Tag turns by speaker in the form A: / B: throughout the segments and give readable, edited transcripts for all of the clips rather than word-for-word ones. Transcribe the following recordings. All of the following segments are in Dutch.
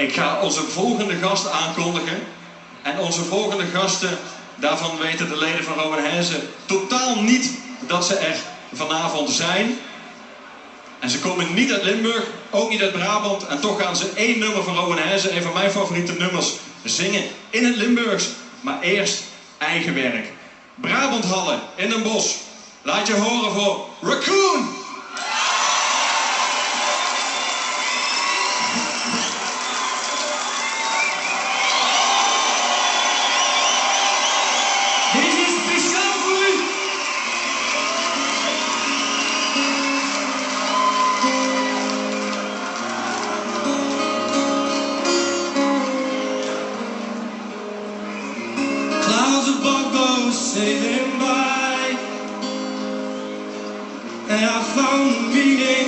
A: Ik ga onze volgende gast aankondigen. En onze volgende gasten, daarvan weten de leden van Rowwen Heze totaal niet dat ze er vanavond zijn. En ze komen niet uit Limburg, ook niet uit Brabant. En toch gaan ze één nummer van Rowwen Heze, een van mijn favoriete nummers, zingen in het Limburgs. Maar eerst eigen werk. Brabanthallen in Den Bosch. Laat je horen voor Raccoon!
B: Sailing by, and I found the meaning.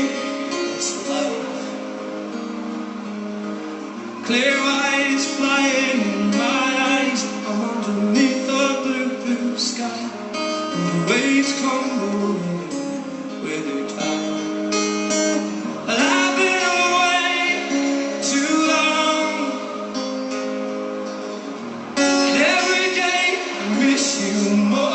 B: It's life. Clear eyes flying in my eyes. I'm underneath the blue, blue sky. And the waves come rolling with your tide. And I've been away too long, and every day I miss you more.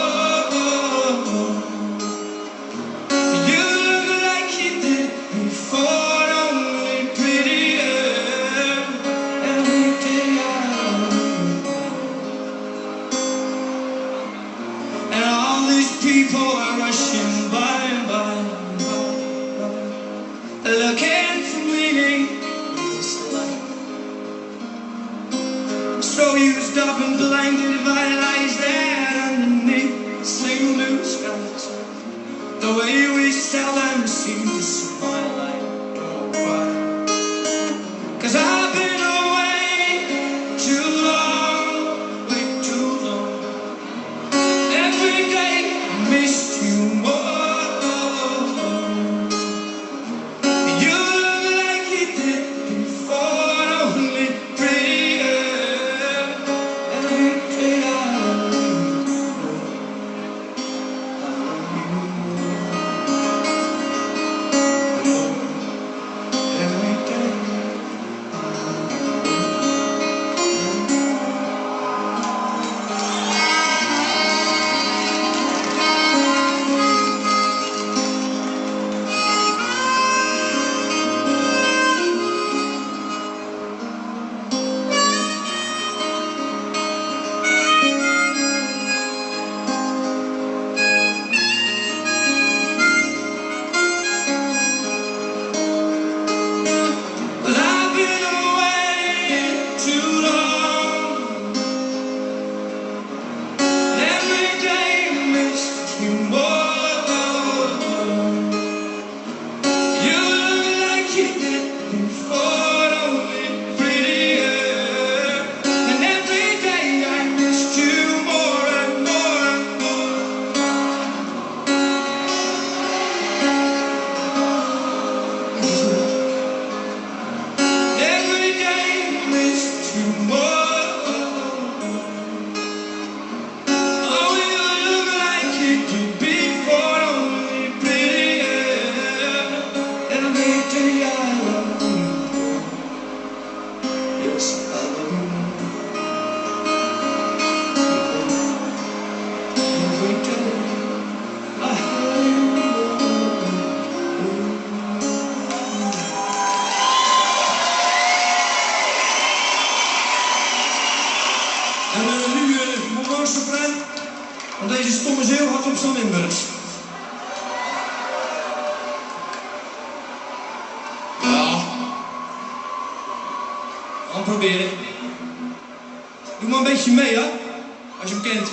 B: People are rushing by, looking for meaning in this life. So used up and blinded by lies there underneath the same blue skies. The way we seldom seem to smile, I don't cry. 'Cause I've been away too long, way too long. Every day missed you more. You look like you did before, only prettier. Every day I love you. Every day. En nu Mevrouw Sopraan, want deze stomme zeeuw had op zijn Limburgs. Ja. Gaan proberen. Doe maar een beetje mee, hè? Als je hem kent.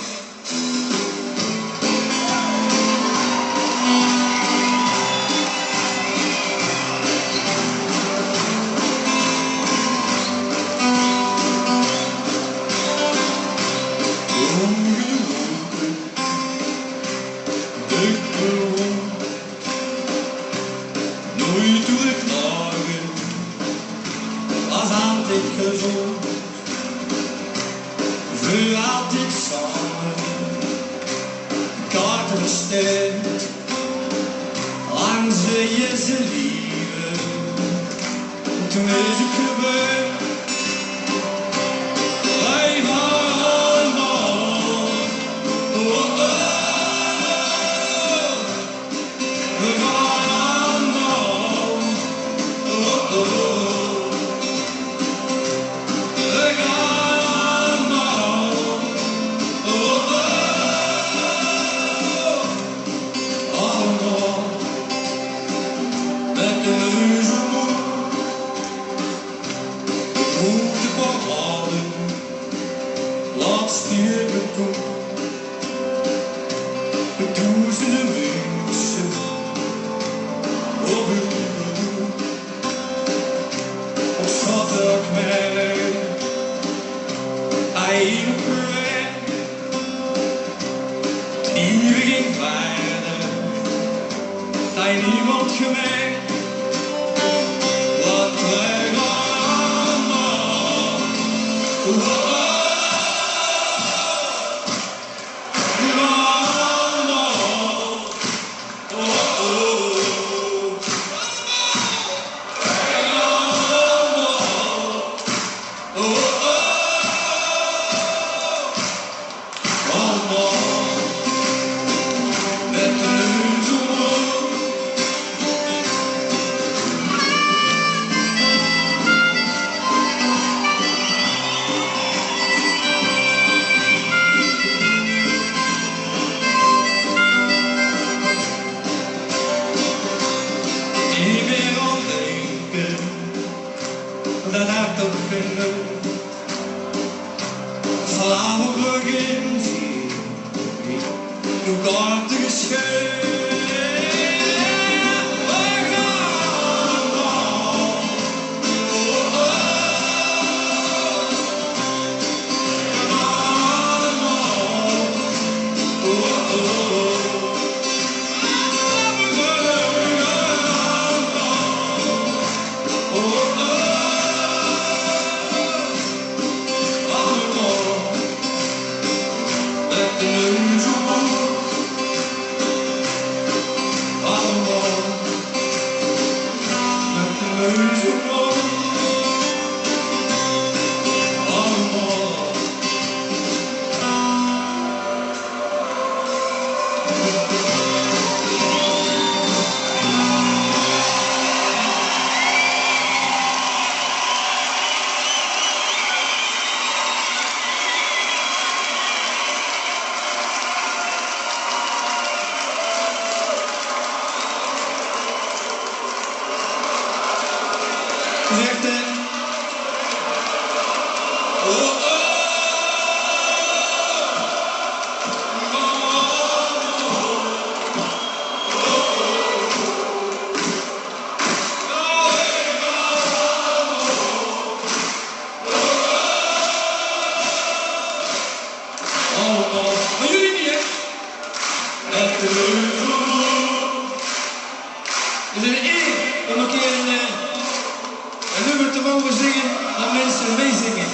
C: Nooit doe ik klagen, als altijd gezond. Voor altijd samen, kaarten steund. Lang ze je ze liefde, toen is het gebeurd. de neus omhoog. Grote parade, laat stieren toe. De duizenden mensen op hun gedoe. Op zatterkmerk, een op weg. Hier ging verder, dat niemand gemerkt. Wat terug allemaal. Ik ben al denken, dat had toch genoeg. Slaperig in zee, nu gaat de gescheur. Zegt hij. Maar jullie niet, hè? We zijn één om een keer een nummer te mogen zingen dat mensen meezingen.